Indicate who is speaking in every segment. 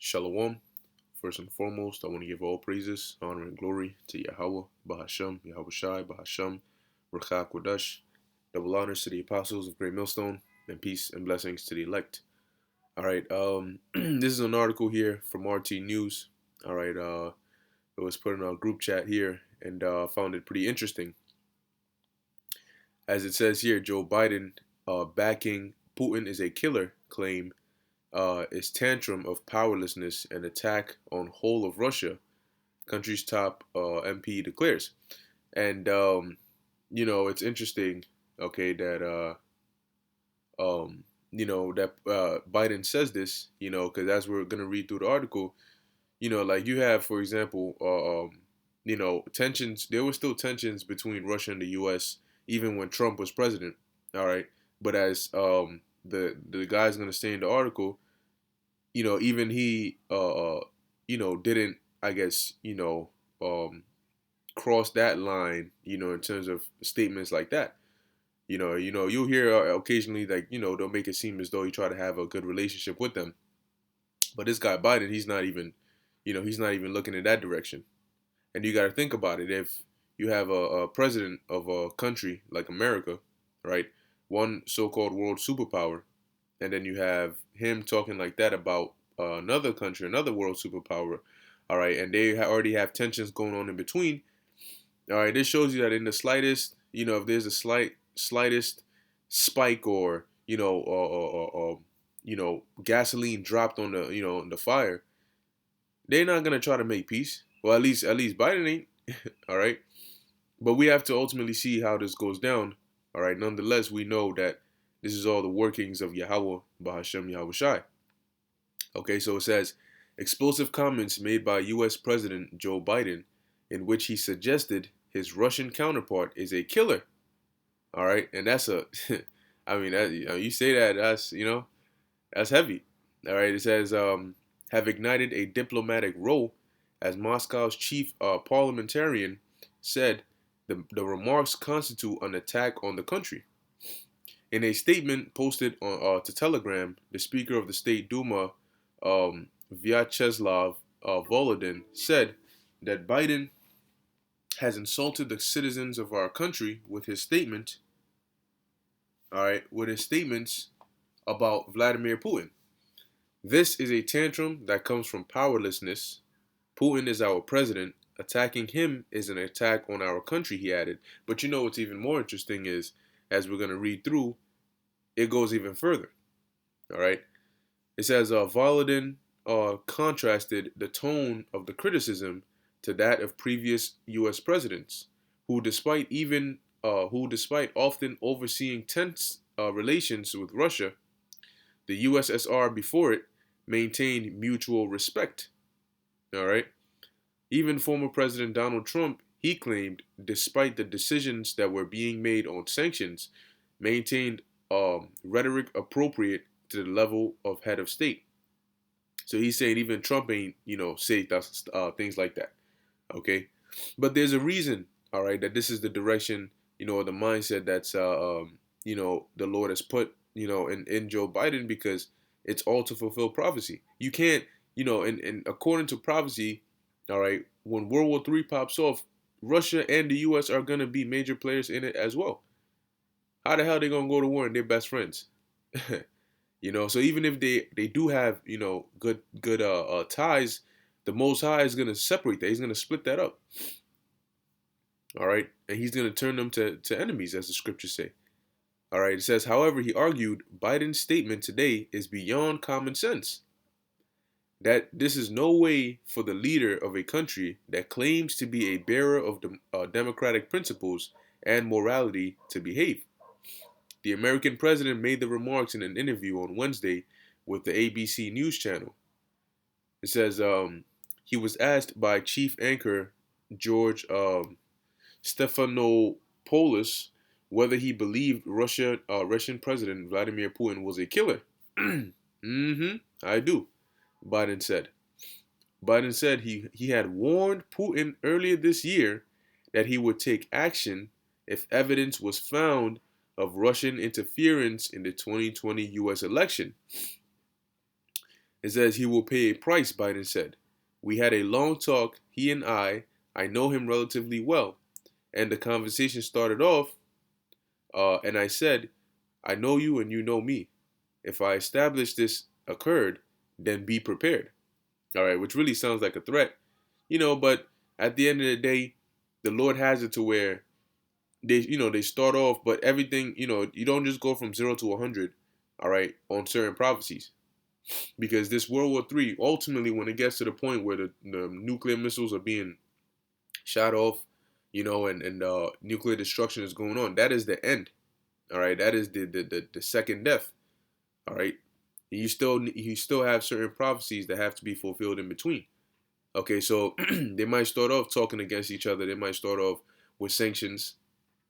Speaker 1: Shalom. First and foremost, I want to give all praises, honor, and glory to Yahweh, Bahasham, Yahweh Shai, Bahasham, Ruach Kodash. Double honors to the apostles of Great Millstone, and peace and blessings to the elect. All right, this is an article here from RT News. All right, it was put in a group chat here, and found it pretty interesting. As it says here, Joe Biden backing Putin is a killer claim is tantrum of powerlessness and attack on whole of Russia, country's top MP declares. And it's interesting, okay, that Biden says this, because as we're gonna read through the article, like you have, for example, tensions. There were still tensions between Russia and the U.S. even when Trump was president. All right, but as the guy's gonna say in the article, even he, didn't, I guess, cross that line, in terms of statements like that. You'll hear occasionally, like, they'll make it seem as though you try to have a good relationship with them. But this guy Biden, he's not even looking in that direction. And you got to think about it. If you have a president of a country like America, right, one so-called world superpower, and then you have him talking like that about another country, another world superpower, all right, and they already have tensions going on in between. All right, this shows you that in the slightest, if there's a slightest spike or gasoline dropped on the on the fire, they're not gonna try to make peace. Well, at least Biden ain't. All right, but we have to ultimately see how this goes down. All right, nonetheless, we know that this is all the workings of Yahweh, Bahashem Yahweh Shai. Okay, so it says explosive comments made by U.S. President Joe Biden, in which he suggested his Russian counterpart is a killer. All right, and that's a, I mean, you say that, that's heavy. All right, it says have ignited a diplomatic row, as Moscow's chief parliamentarian said. The remarks constitute an attack on the country. In a statement posted on to Telegram, the Speaker of the State Duma, Vyacheslav Volodin, said that Biden has insulted the citizens of our country with his statement. All right, with his statements about Vladimir Putin. This is a tantrum that comes from powerlessness. Putin is our president. Attacking him is an attack on our country, he added. But what's even more interesting is, as we're going to read through, it goes even further. All right. It says Volodin contrasted the tone of the criticism to that of previous U.S. presidents, who, despite often overseeing tense relations with Russia, the USSR before it maintained mutual respect. All right. Even former President Donald Trump, he claimed, despite the decisions that were being made on sanctions, maintained rhetoric appropriate to the level of head of state. So he's saying even Trump ain't, say things like that. Okay, but there's a reason, all right, that this is the direction, the mindset that's, the Lord has put, in Joe Biden, because it's all to fulfill prophecy. You can't, and according to prophecy, all right, when World War III pops off, Russia and the U.S. are gonna be major players in it as well. How the hell are they gonna go to war and they're best friends? So even if they do have good ties, the Most High is gonna separate that. He's gonna split that up. All right, and he's gonna turn them to enemies, as the scriptures say. All right, it says, however, he argued Biden's statement today is beyond common sense. That this is no way for the leader of a country that claims to be a bearer of democratic principles and morality to behave. The American president made the remarks in an interview on Wednesday with the ABC News channel. It says he was asked by chief anchor George Stephanopoulos whether he believed Russian President Vladimir Putin was a killer. I do, Biden said. Biden said he had warned Putin earlier this year that he would take action if evidence was found of Russian interference in the 2020 U.S. election. It says he will pay a price, Biden said. We had a long talk, he and I know him relatively well. And the conversation started off, and I said, I know you and you know me. If I establish this occurred, then be prepared. All right, which really sounds like a threat, but at the end of the day, the Lord has it to where they start off, but everything, you don't just go from 0 to 100, all right, on certain prophecies. Because this World War III, ultimately, when it gets to the point where the nuclear missiles are being shot off, and nuclear destruction is going on, that is the end. All right, that is the second death. All right, you still have certain prophecies that have to be fulfilled in between. Okay, so they might start off talking against each other. They might start off with sanctions.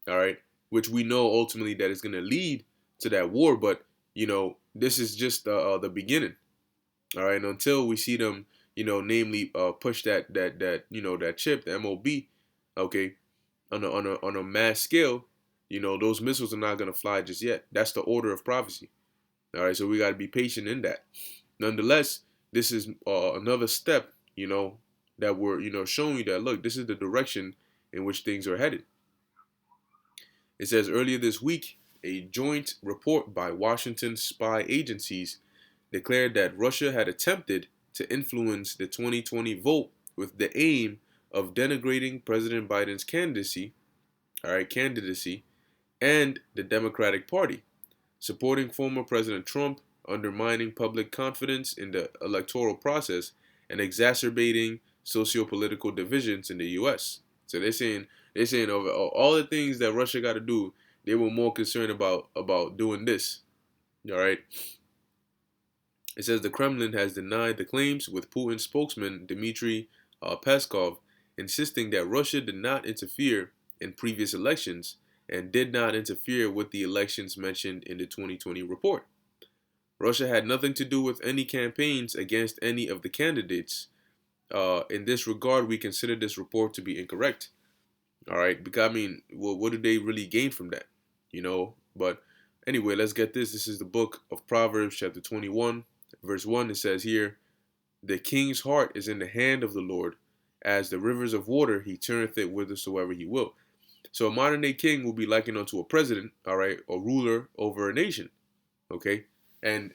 Speaker 1: All right, which we know ultimately that is going to lead to that war. But this is just the beginning. All right, and until we see them, namely push that chip, the MOB, okay, on a mass scale, those missiles are not going to fly just yet. That's the order of prophecy. All right, so we got to be patient in that. Nonetheless, this is another step, that we're, showing you that, look, this is the direction in which things are headed. It says earlier this week, a joint report by Washington spy agencies declared that Russia had attempted to influence the 2020 vote with the aim of denigrating President Biden's candidacy, and the Democratic Party, supporting former President Trump, undermining public confidence in the electoral process, and exacerbating socio-political divisions in the U.S. So they're saying over all the things that Russia got to do, they were more concerned about doing this. All right. It says the Kremlin has denied the claims, with Putin spokesman Dmitry Peskov insisting that Russia did not interfere in previous elections and did not interfere with the elections mentioned in the 2020 report. Russia had nothing to do with any campaigns against any of the candidates. In this regard, we consider this report to be incorrect. All right, because what did they really gain from that? But anyway, let's get this. This is the book of Proverbs, chapter 21, verse 1. It says here, the king's heart is in the hand of the Lord. As the rivers of water, he turneth it whithersoever he will. So a modern day king will be likened unto a president, all right, a ruler over a nation, okay? And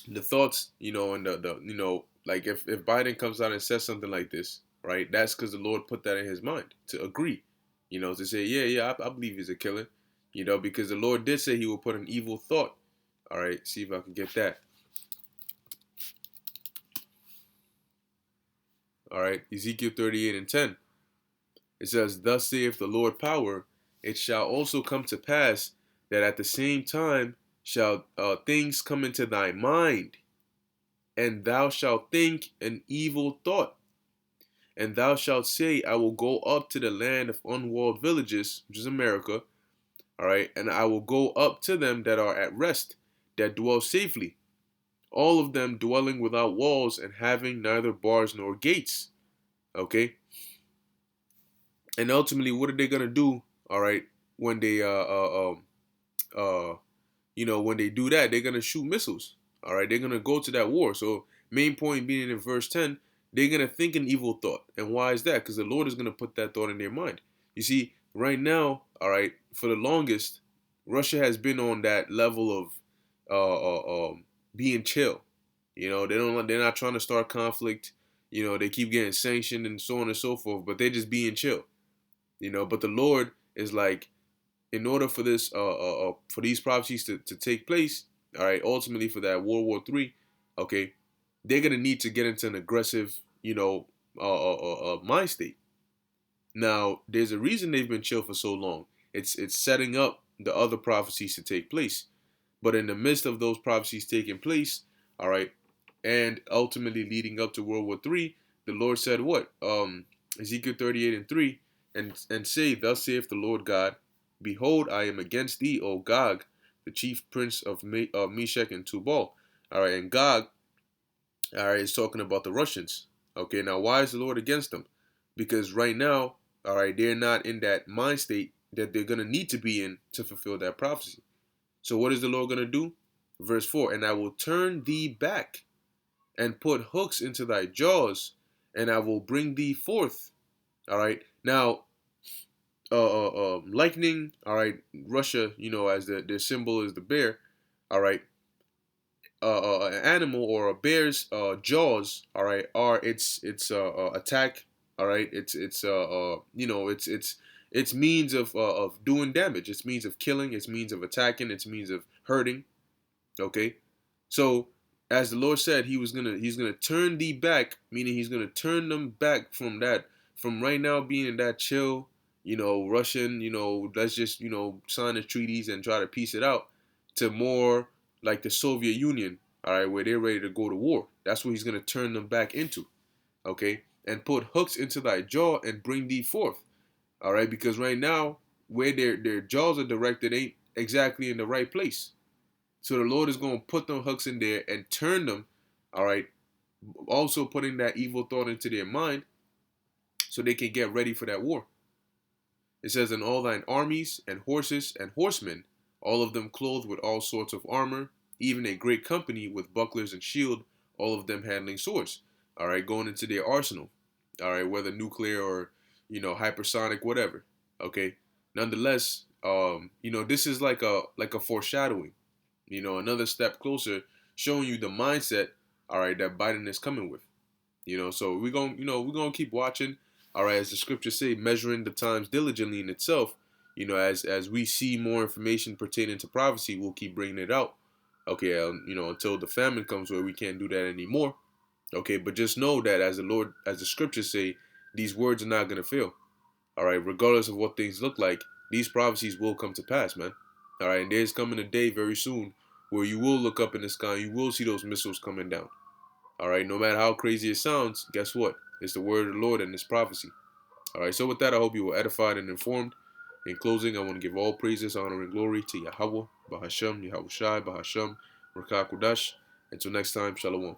Speaker 1: the thoughts, and like if Biden comes out and says something like this, right, that's because the Lord put that in his mind to agree, to say, yeah, I believe he's a killer, because the Lord did say he will put an evil thought. All right, see if I can get that. All right, Ezekiel 38 and 10. It says, thus saith the Lord power, it shall also come to pass that at the same time shall things come into thy mind, and thou shalt think an evil thought. And thou shalt say, I will go up to the land of unwalled villages, which is America, all right, and I will go up to them that are at rest, that dwell safely, all of them dwelling without walls and having neither bars nor gates, okay? And ultimately, what are they gonna do? All right, when they when they do that, they're gonna shoot missiles. All right, they're gonna go to that war. So main point being in verse 10, they're gonna think an evil thought. And why is that? Because the Lord is gonna put that thought in their mind. You see, right now, all right, for the longest, Russia has been on that level of being chill. They're not trying to start conflict. They keep getting sanctioned and so on and so forth, but they're just being chill. But the Lord is like, in order for this, for these prophecies to take place, all right, ultimately for that World War III, okay, they're gonna need to get into an aggressive, mind state. Now, there's a reason they've been chill for so long. It's setting up the other prophecies to take place. But in the midst of those prophecies taking place, all right, and ultimately leading up to World War III, the Lord said what? Ezekiel 38 and 3, and say, thus saith the Lord God, behold, I am against thee, O Gog, the chief prince of Meshach and Tubal. All right, and Gog, all right, is talking about the Russians. Okay, now why is the Lord against them? Because right now, all right, they're not in that mind state that they're going to need to be in to fulfill that prophecy. So what is the Lord going to do? Verse 4, and I will turn thee back. and put hooks into thy jaws, and I will bring thee forth. All right. Now, lightning. All right. Russia, as their symbol is the bear. All right. An animal or a bear's jaws, all right, are its attack, all right, its means of doing damage, its means of killing, its means of attacking, its means of hurting. Okay, so as the Lord said, he's gonna turn thee back, meaning he's gonna turn them back from right now being in that chill, Russian, let's just sign the treaties and try to piece it out, to more like the Soviet Union, all right, where they're ready to go to war. That's what he's gonna turn them back into, okay, and put hooks into thy jaw and bring thee forth, all right, because right now where their jaws are directed ain't exactly in the right place. So the Lord is going to put them hooks in there and turn them, all right, also putting that evil thought into their mind so they can get ready for that war. It says, "And all thine armies and horses and horsemen, all of them clothed with all sorts of armor, even a great company with bucklers and shield, all of them handling swords." All right, going into their arsenal. All right, whether nuclear or, hypersonic, whatever. Okay. Nonetheless, this is like a foreshadowing, another step closer, showing you the mindset, all right, that Biden is coming with. So we're gonna keep watching, all right, as the scriptures say, measuring the times diligently in itself. As we see more information pertaining to prophecy, we'll keep bringing it out. Okay, until the famine comes where we can't do that anymore. Okay, but just know that as the scriptures say, these words are not gonna fail. All right, regardless of what things look like, these prophecies will come to pass, man. All right, and there's coming a day very soon where you will look up in the sky, you will see those missiles coming down. All right, no matter how crazy it sounds, guess what? It's the word of the Lord and it's prophecy. All right, so with that, I hope you were edified and informed. In closing, I want to give all praises, honor, and glory to Yahweh, Bahashem, Yahushai, Bahashem, Rakakudash. Until next time, Shalom.